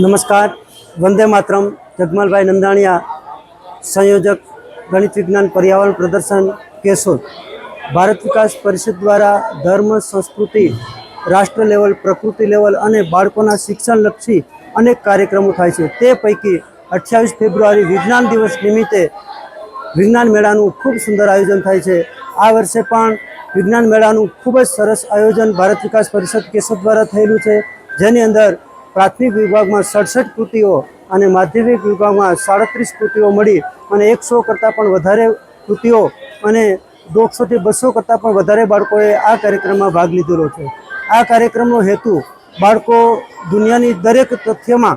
नमस्कार। वंदे मातरम। जगमल भाई नंदाणिया, संयोजक गणित विज्ञान पर्यावरण प्रदर्शन केशोद। भारत विकास परिषद द्वारा धर्म संस्कृति राष्ट्र लेवल प्रकृति लेवल और बाळकोना शिक्षणलक्षी अनेक कार्यक्रमों थाय छे। ते पैकी 28 फेब्रुआरी विज्ञान दिवस निमित्ते विज्ञान मेळानुं खूब सुंदर आयोजन थाय छे। आ वर्षे पण विज्ञान मेळानुं खूब ज सरस आयोजन भारत विकास परिषद केशोद द्वारा थयेलुं छे, जेनी अंदर प्राथमिक विभाग में 67 कृतिओ और माध्यमिक विभाग में 37 कृतिओ मळी अने 100 करता पण वधारे कृतिओ अने 150 થી 200 करता पण वधारे बाळकोए आ कार्यक्रम में भाग लीधेलो छे। आ कार्यक्रमनो हेतु बाळको दुनियानी दरेक तथ्यमां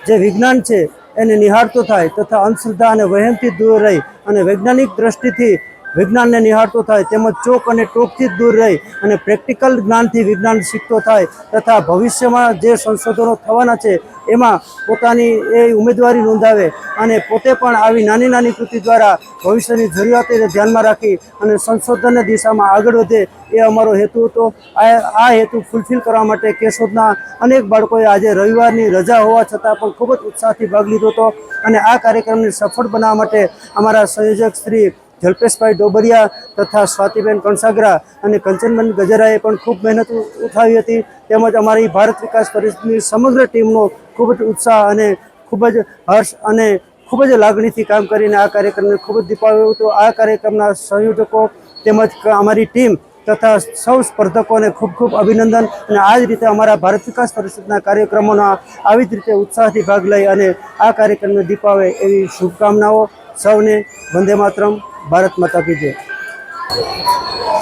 जे विज्ञान छे एने निहाळतो थाय तथा अंधश्रद्धा अने वहेमथी दूर रही अने वैज्ञानिक दृष्टिथी विज्ञान ने निहाळतो थाय तेमज चोक अने टोकथी दूर रही अने प्रेक्टिकल ज्ञानथी विज्ञान शीखतो थाय तथा भविष्यमां जे संशोधनो थवाना छे एमां पोतानी ए उमेदवारी नोंधावे अने पोते पण आवी नानी नानी कृति द्वारा भविष्यनी जरूरियातोने ध्यानमां राखी अने संशोधन दिशामां आगळ वधे ए अमारो हेतु हतो। आ हेतु फूलफिल करवा माटे केशोदना अनेक बाळकोए आजे रविवारनी रजा होवा छतां पण खूब ज उत्साहथी भाग लीधो हतो अने आ कार्यक्रमने सफल बनाववा माटे अमारा संयोजक श्री जल्पेशभाई डोबरिया तथा स्वातिबेन कणसागरा और कंचनबेन गजराए पण खूब मेहनत उठावी हती। तेमज अमारी भारत विकास परिषदनी समग्र टीमनो खूब ज उत्साह और खूब ज हर्ष और खूब ज लागणीथी काम करीने आ कार्यक्रमने खूब ज दीपाव्यो हतो। आ कार्यक्रमना संयोजकों तेमज अमारी टीम तथा सौ स्पर्धकों ने खूब खूब अभिनंदन और आज रीते अमरा भारत विकास परिषदना कार्यक्रमों आवी ज रीते उत्साहथी भाग लई अने आ कार्यक्रमने दीपावे एवी शुभकामनाओं। सौने वंदे मातरम। भारत माता की जय।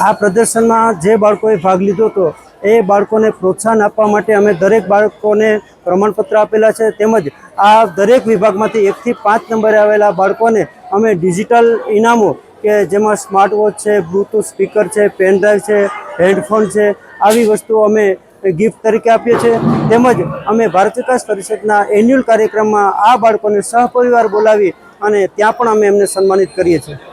आ प्रदर्शन में जे बाळकोए भाग लीधो तो ए बाळकोने प्रोत्साहन आपवा माटे अमे दरेक बाळकोने प्रमाणपत्र आपेला छे। तेमज आ दरेक विभागमांथी 1 થી 5 नंबरे आवेला बाळकोने अमे डिजिटल इनामों के जेमां स्मार्ट वॉच है, ब्लूटूथ स्पीकर है, पेन ड्राइव है, हेडफोन है, आवी वस्तुओ अमे गिफ्ट तरीके आपीए छे। तेमज अमे भारत विकास परिषदना एन्युअल कार्यक्रम में आ बाळकोने सहपरिवार बोलावी अने त्यां पण अमे एमने सन्मानित करीए छीए।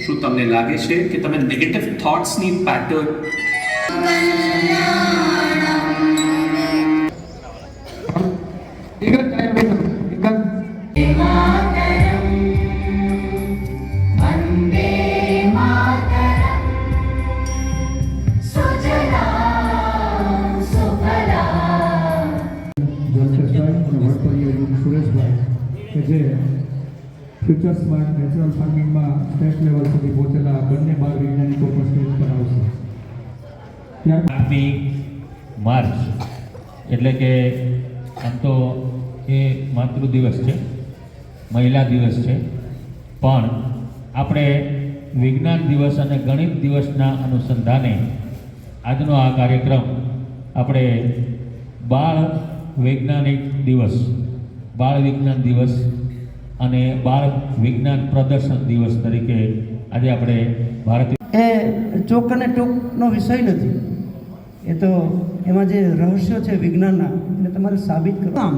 શું તમને લાગે છે કે તમે નેગેટિવ થોટ્સની pattern future smart natural farming में स्टेट लेवल सुधी पहुंचेला बने बार वैज्ञानिकों पर स्टेज पर आवशे। 8મી માર્ચ એટલે કે આમ તો એ માતૃ દિવસ છે, મહિલા દિવસ છે, પણ આપણે વિજ્ઞાન દિવસ અને ગણિત દિવસના અનુસંધાને આજનો આ કાર્યક્રમ આપણે બાળ વૈજ્ઞાનિક દિવસ, બાળ વિજ્ઞાન દિવસ અને બાળ વિજ્ઞાન પ્રદર્શન દિવસ તરીકે આજે આપણે ભારત ચોક અને ટોકનો વિષય નથી, એ તો એમાં જે રહસ્યો છે વિજ્ઞાનના એને તમારે સાબિત કરવા આમ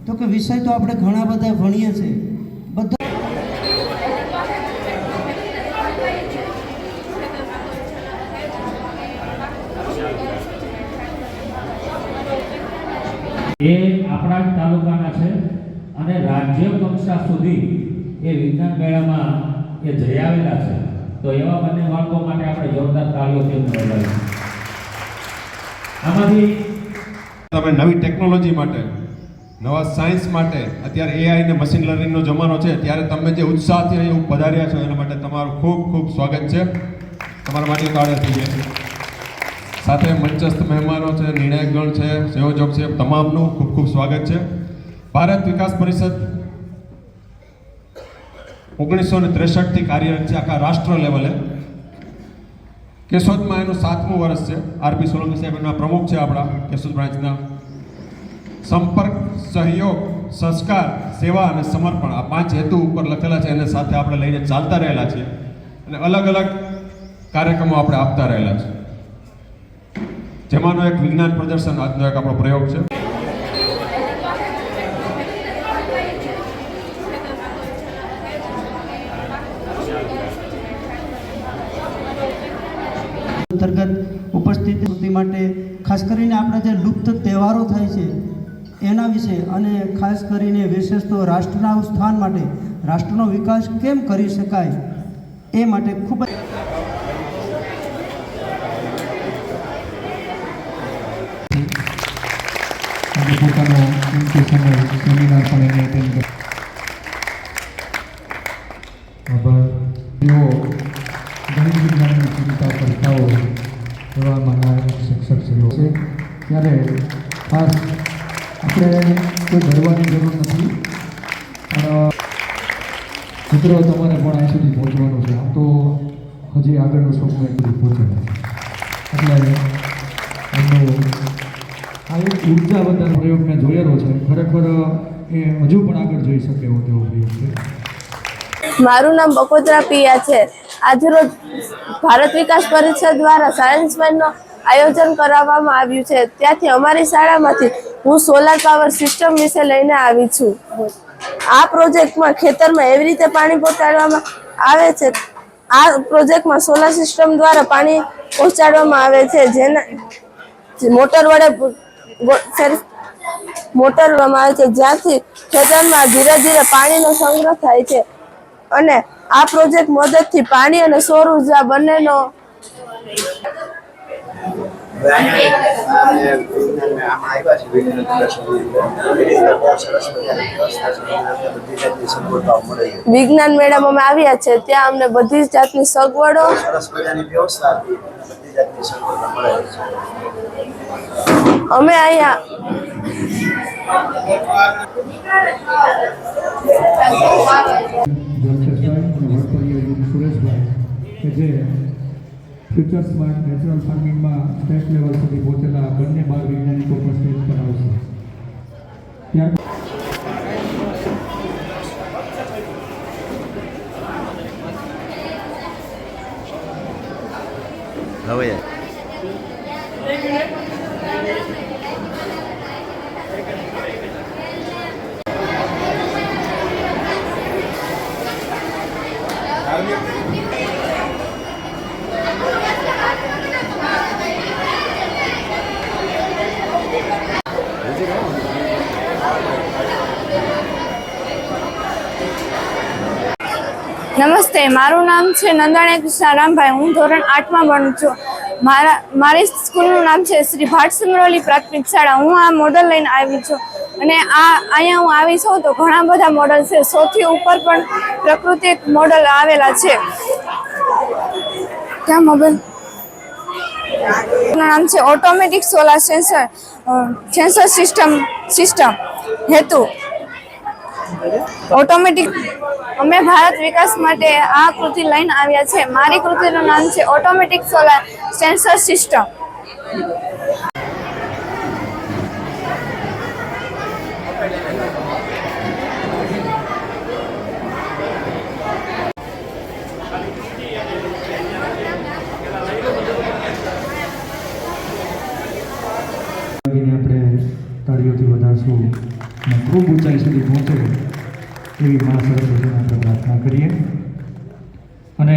તો કે વિષય તો આપણે ઘણા બધા ભણીએ છીએ બધા એ આપણા જ તાલુકાના છે અને રાજ્ય કક્ષા સુધી એ વિજ્ઞાન મેળામાં એ જઈ આવેલા છે, તો એવા બંને બાળકો માટે આપણે જોરદાર તાળીઓથી વધાવીએ। આમાંથી તમે નવી ટેકનોલોજી માટે, નવા સાયન્સ માટે, અત્યારે એઆઈ ને મશીન લર્નિંગનો જમાનો છે, ત્યારે તમે જે ઉત્સાહથી અહીં પધાર્યા છો એના માટે તમારું ખૂબ ખૂબ સ્વાગત છે। તમારા માટે તાળીઓ થઈ જાય છે। સાથે મંચસ્થ મહેમાનો છે, નિર્ણાયકગણ છે, સંયોજક છે, તમામનું ખૂબ ખૂબ સ્વાગત છે। ભારત વિકાસ પરિષદ 1963 થી કાર્યરત છે આખા રાષ્ટ્ર લેવલે। કેશોદમાં એનું 7મું વર્ષ છે। આરપી સોલંકી સાહેબ એના પ્રમુખ છે આપણા કેશોદ બ્રાન્ચના। સંપર્ક, સહયોગ, સંસ્કાર, સેવા અને સમર્પણ આ 5 હેતુ ઉપર લખેલા છે, એને સાથે આપણે લઈને ચાલતા રહેલા છીએ અને અલગ અલગ કાર્યક્રમો આપણે આપતા રહેલા છે। જેમાંનો એક વિજ્ઞાન પ્રદર્શન આજનો એક આપણો પ્રયોગ છે। અંતર્ગત ઉપસ્થિતિ માટે ખાસ કરીને આપણા જે લુપ્ત તહેવારો થાય છે એના વિશે અને ખાસ કરીને વિશેષ તો રાષ્ટ્રના સ્થાન માટે રાષ્ટ્રનો વિકાસ કેમ કરી શકાય એ માટે ખૂબ જ અને પોતાનો કિંમતી સમય સેમિનાર પણ એને એટેન્ડ કર્યો. આભાર. તેઓ ગણિત વિજ્ઞાનની ચિંતા કરતા હોય એવા મારા શિક્ષકશ્રીઓ છે. ત્યારે ખાસ આપણે કોઈ ડરવાની જરૂર નથી, પણ મિત્રો તમારે પણ અહીં સુધી પહોંચવાનું છે. આમ તો હજી આગળનું સ્વપ્ન સુધી પહોંચેલા છે, એટલે એમનું આ એક ઉર્જા વધારે પ્રયોગ મેં જોયેલો છે. ખરેખર એ હજુ પણ આગળ જઈ શકે એવો તેવો પ્રયોગ છે. મારું નામ બકોત્રા પિયા છે. આજરોજ ભારત વિકાસ પરિષદ દ્વારા સાયન્સ ફેરનું આયોજન કરાવવામાં આવ્યું છે. ત્યાંથી અમારી શાળામાંથી હું સોલાર પાવર સિસ્ટમ વિશે લઈને આવી છું. આ પ્રોજેક્ટમાં ખેતરમાં એવી રીતે પાણી પહોંચાડવામાં આવે છે. આ પ્રોજેક્ટમાં સોલાર સિસ્ટમ દ્વારા પાણી પહોંચાડવામાં આવે છે, જેના મોટર વડે મોટરમાં આવે છે, જ્યાંથી ખેતરમાં ધીરે ધીરે પાણીનો સંગ્રહ થાય છે. અને આ પ્રોજેક્ટ મદદથી પાણી અને સૌર ઉર્જા બંનેનો વિજ્ઞાન મેળામાં આવ્યા છે. ત્યાં અમને બધી જ જાતની સગવડો અમે અહીંયા સુરેશભાઈ કે જે ફ્યુચર સ્માર્ટ નેચરલ ફાર્મિંગમાં સ્ટેટ લેવલ સુધી પહોંચેલા બંને બાર વૈજ્ઞાનિકો પર સ્ટેજ પર આવશે. ત્યાર નમસ્તે, મારું નામ છે નંદાણી કૃષ્ણારામભાઈ. હું ધોરણ 8માં ભણું છું. મારી સ્કૂલનું નામ છે શ્રી ભાટ સિમરોલી પ્રાથમિક શાળા. હું આ મોડલ લઈને આવી છું અને અહીંયા હું આવી છું તો ઘણા બધા મોડલ છે. સૌથી ઉપર પણ પ્રાકૃતિક મોડલ આવેલા છે. ક્યાં મોબાઈલ નામ છે ઓટોમેટિક સોલાર સેન્સર સિસ્ટમ હેતુ ઓટોમેટિક. અમે ભારત વિકાસ માટે આ કૃતિ લઈને આવ્યા છે. મારી કૃતિનું નામ છે ઓટોમેટિક સોલાર સેન્સર સિસ્ટમ. આપણે તાળીઓથી વધારશું અને ખૂબ ઊંચાઈ સુધી પહોંચે એવી મા સરસ્વતીને આપણે પ્રાર્થના કરીએ. અને